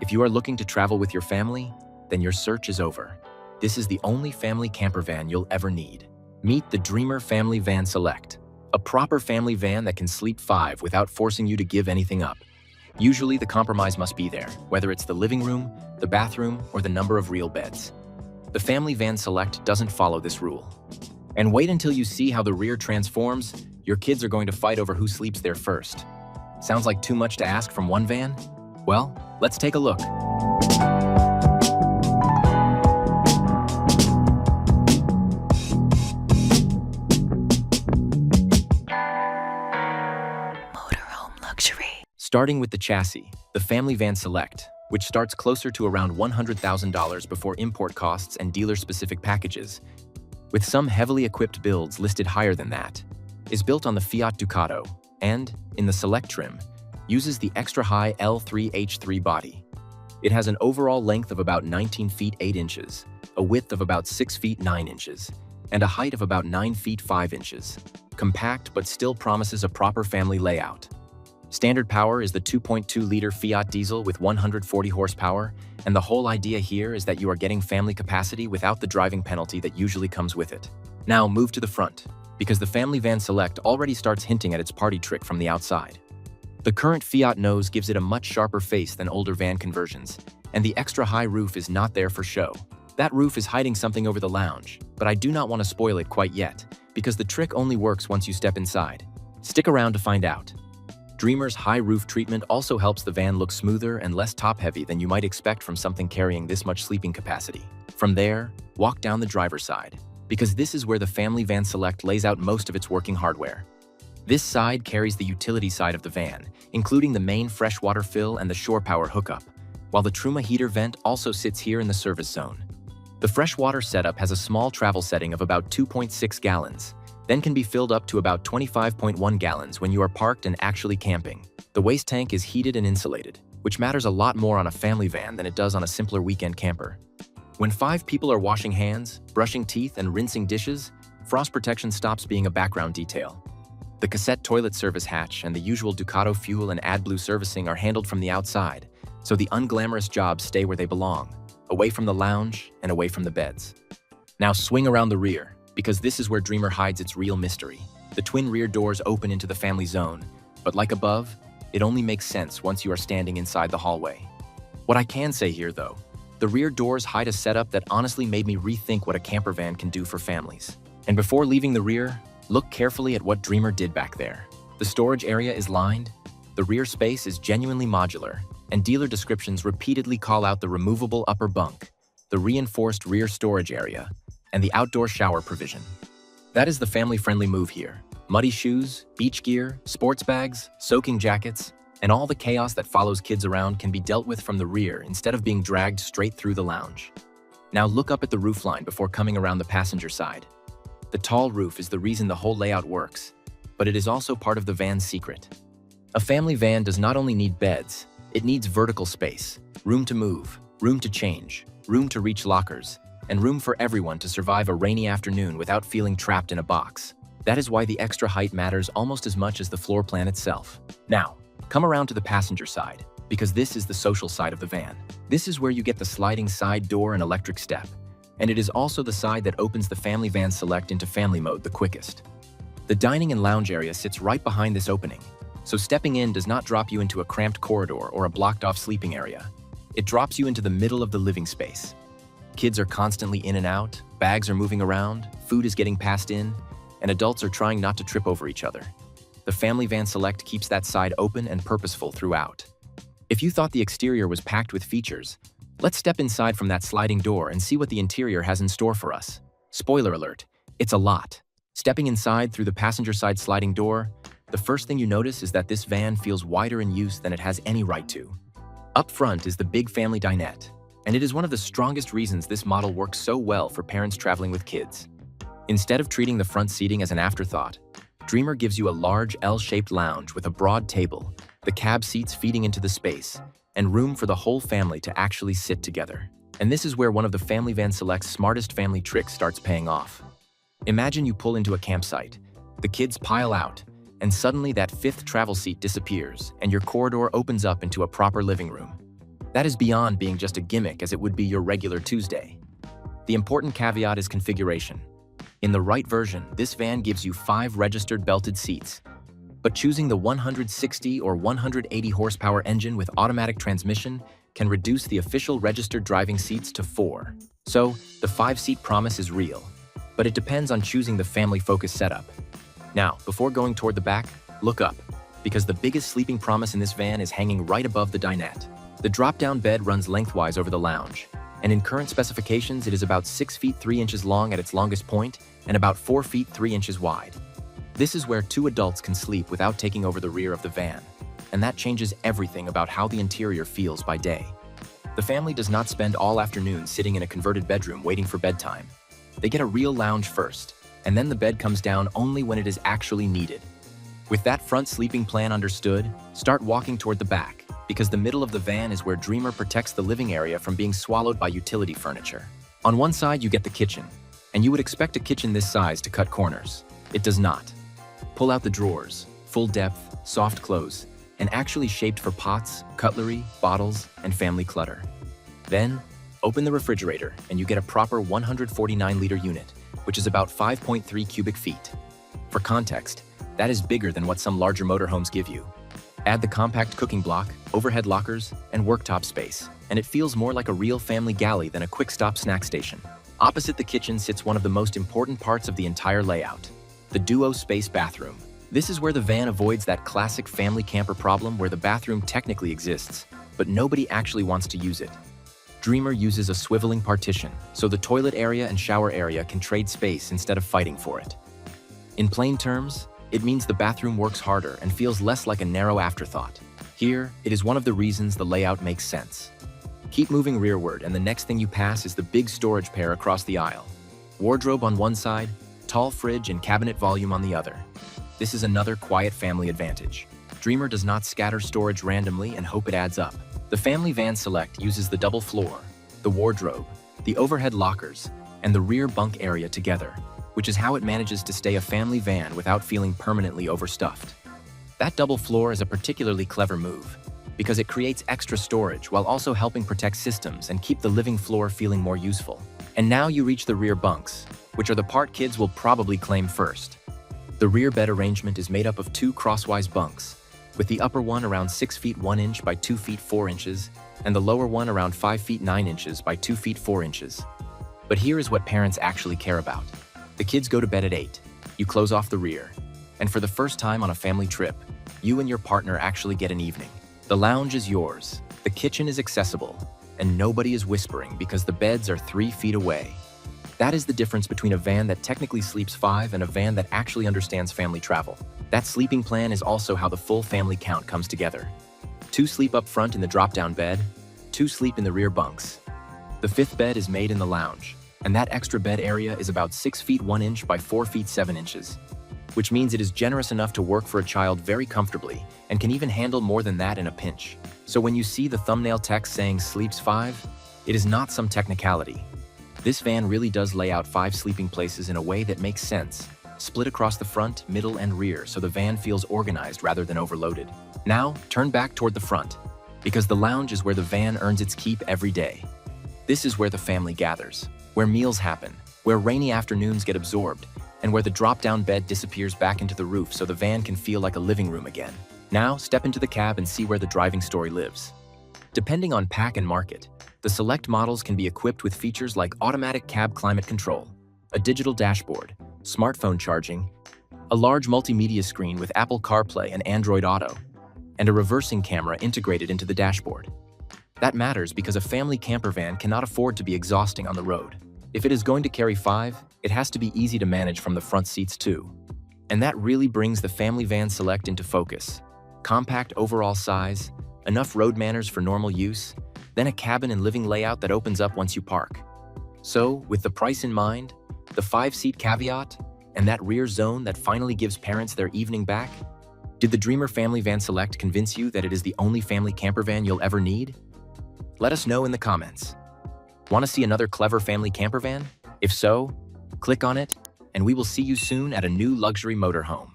If you are looking to travel with your family, then your search is over. This is the only family camper van you'll ever need. Meet the Dreamer Family Van Select, a proper family van that can sleep 5 without forcing you to give anything up. Usually the compromise must be there, whether it's the living room, the bathroom, or the number of real beds. The Family Van Select doesn't follow this rule. And wait until you see how the rear transforms. Your kids are going to fight over who sleeps there first. Sounds like too much to ask from one van? Well, let's take a look. Motorhome luxury. Starting with the chassis, the Family Van Select, which starts closer to around $100,000 before import costs and dealer-specific packages, with some heavily equipped builds listed higher than that, is built on the Fiat Ducato and, in the Select trim, uses the extra-high L3H3 body. It has an overall length of about 19 feet 8 inches, a width of about 6 feet 9 inches, and a height of about 9 feet 5 inches. Compact but still promises a proper family layout. Standard power is the 2.2-liter Fiat diesel with 140 horsepower, and the whole idea here is that you are getting family capacity without the driving penalty that usually comes with it. Now move to the front, because the Family Van Select already starts hinting at its party trick from the outside. The current Fiat nose gives it a much sharper face than older van conversions, and the extra high roof is not there for show. That roof is hiding something over the lounge, but I do not want to spoil it quite yet, because the trick only works once you step inside. Stick around to find out. Dreamer's high roof treatment also helps the van look smoother and less top-heavy than you might expect from something carrying this much sleeping capacity. From there, walk down the driver's side, because this is where the Family Van Select lays out most of its working hardware. This side carries the utility side of the van, including the main freshwater fill and the shore power hookup, while the Truma heater vent also sits here in the service zone. The freshwater setup has a small travel setting of about 2.6 gallons, then can be filled up to about 25.1 gallons when you are parked and actually camping. The waste tank is heated and insulated, which matters a lot more on a family van than it does on a simpler weekend camper. When 5 people are washing hands, brushing teeth, and rinsing dishes, frost protection stops being a background detail. The cassette toilet service hatch and the usual Ducato fuel and AdBlue servicing are handled from the outside, so the unglamorous jobs stay where they belong, away from the lounge and away from the beds. Now swing around the rear, because this is where Dreamer hides its real mystery. The twin rear doors open into the family zone, but like above, it only makes sense once you are standing inside the hallway. What I can say here, though, the rear doors hide a setup that honestly made me rethink what a camper van can do for families. And before leaving the rear, look carefully at what Dreamer did back there. The storage area is lined, the rear space is genuinely modular, and dealer descriptions repeatedly call out the removable upper bunk, the reinforced rear storage area, and the outdoor shower provision. That is the family-friendly move here. Muddy shoes, beach gear, sports bags, soaking jackets, and all the chaos that follows kids around can be dealt with from the rear instead of being dragged straight through the lounge. Now look up at the roofline before coming around the passenger side. The tall roof is the reason the whole layout works, but it is also part of the van's secret. A family van does not only need beds, it needs vertical space, room to move, room to change, room to reach lockers, and room for everyone to survive a rainy afternoon without feeling trapped in a box. That is why the extra height matters almost as much as the floor plan itself. Now, come around to the passenger side, because this is the social side of the van. This is where you get the sliding side door and electric step. And it is also the side that opens the Family Van Select into family mode the quickest. The dining and lounge area sits right behind this opening, so stepping in does not drop you into a cramped corridor or a blocked-off sleeping area. It drops you into the middle of the living space. Kids are constantly in and out, bags are moving around, food is getting passed in, and adults are trying not to trip over each other. The Family Van Select keeps that side open and purposeful throughout. If you thought the exterior was packed with features, let's step inside from that sliding door and see what the interior has in store for us. Spoiler alert, it's a lot. Stepping inside through the passenger side sliding door, the first thing you notice is that this van feels wider in use than it has any right to. Up front is the big family dinette, and it is one of the strongest reasons this model works so well for parents traveling with kids. Instead of treating the front seating as an afterthought, Dreamer gives you a large L-shaped lounge with a broad table, the cab seats feeding into the space, and room for the whole family to actually sit together. And this is where one of the Family Van Select's smartest family tricks starts paying off. Imagine you pull into a campsite, the kids pile out, and suddenly that 5th travel seat disappears and your corridor opens up into a proper living room. That is beyond being just a gimmick as it would be your regular Tuesday. The important caveat is configuration. In the right version, this van gives you 5 registered belted seats, but choosing the 160 or 180 horsepower engine with automatic transmission can reduce the official registered driving seats to 4. So, the 5-seat promise is real, but it depends on choosing the family-focused setup. Now, before going toward the back, look up, because the biggest sleeping promise in this van is hanging right above the dinette. The drop-down bed runs lengthwise over the lounge, and in current specifications, it is about 6 feet 3 inches long at its longest point and about 4 feet 3 inches wide. This is where 2 adults can sleep without taking over the rear of the van, and that changes everything about how the interior feels by day. The family does not spend all afternoon sitting in a converted bedroom waiting for bedtime. They get a real lounge first, and then the bed comes down only when it is actually needed. With that front sleeping plan understood, start walking toward the back, because the middle of the van is where Dreamer protects the living area from being swallowed by utility furniture. On one side, you get the kitchen, and you would expect a kitchen this size to cut corners. It does not. Pull out the drawers, full depth, soft close, and actually shaped for pots, cutlery, bottles, and family clutter. Then, open the refrigerator, and you get a proper 149-liter unit, which is about 5.3 cubic feet. For context, that is bigger than what some larger motorhomes give you. Add the compact cooking block, overhead lockers, and worktop space, and it feels more like a real family galley than a quick-stop snack station. Opposite the kitchen sits one of the most important parts of the entire layout, the duo space bathroom. This is where the van avoids that classic family camper problem where the bathroom technically exists, but nobody actually wants to use it. Dreamer uses a swiveling partition, so the toilet area and shower area can trade space instead of fighting for it. In plain terms, it means the bathroom works harder and feels less like a narrow afterthought. Here, it is one of the reasons the layout makes sense. Keep moving rearward, and the next thing you pass is the big storage pair across the aisle. Wardrobe on one side, tall fridge and cabinet volume on the other. This is another quiet family advantage. Dreamer does not scatter storage randomly and hope it adds up. The Family Van Select uses the double floor, the wardrobe, the overhead lockers, and the rear bunk area together, which is how it manages to stay a family van without feeling permanently overstuffed. That double floor is a particularly clever move, because it creates extra storage while also helping protect systems and keep the living floor feeling more useful. And now you reach the rear bunks, which are the part kids will probably claim first. The rear bed arrangement is made up of 2 crosswise bunks, with the upper one around 6 feet 1 inch by 2 feet 4 inches, and the lower one around 5 feet 9 inches by 2 feet 4 inches. But here is what parents actually care about. The kids go to bed at 8. You close off the rear. And for the first time on a family trip, you and your partner actually get an evening. The lounge is yours, the kitchen is accessible, and nobody is whispering because the beds are 3 feet away. That is the difference between a van that technically sleeps 5 and a van that actually understands family travel. That sleeping plan is also how the full family count comes together. 2 sleep up front in the drop-down bed, 2 sleep in the rear bunks. The 5th bed is made in the lounge, and that extra bed area is about 6 feet 1 inch by 4 feet 7 inches, which means it is generous enough to work for a child very comfortably and can even handle more than that in a pinch. So when you see the thumbnail text saying sleeps 5, it is not some technicality. This van really does lay out 5 sleeping places in a way that makes sense, split across the front, middle, and rear so the van feels organized rather than overloaded. Now, turn back toward the front, because the lounge is where the van earns its keep every day. This is where the family gathers, where meals happen, where rainy afternoons get absorbed, and where the drop-down bed disappears back into the roof so the van can feel like a living room again. Now, step into the cab and see where the driving story lives. Depending on pack and market, the select models can be equipped with features like automatic cab climate control, a digital dashboard, smartphone charging, a large multimedia screen with Apple CarPlay and Android Auto, and a reversing camera integrated into the dashboard. That matters because a family camper van cannot afford to be exhausting on the road. If it is going to carry 5, it has to be easy to manage from the front seats too. And that really brings the Family Van Select into focus. Compact overall size, enough road manners for normal use, then a cabin and living layout that opens up once you park. So, with the price in mind, the 5-seat caveat, and that rear zone that finally gives parents their evening back, did the Dreamer Family Van Select convince you that it is the only family camper van you'll ever need? Let us know in the comments. Want to see another clever family camper van? If so, click on it, and we will see you soon at a new luxury motorhome.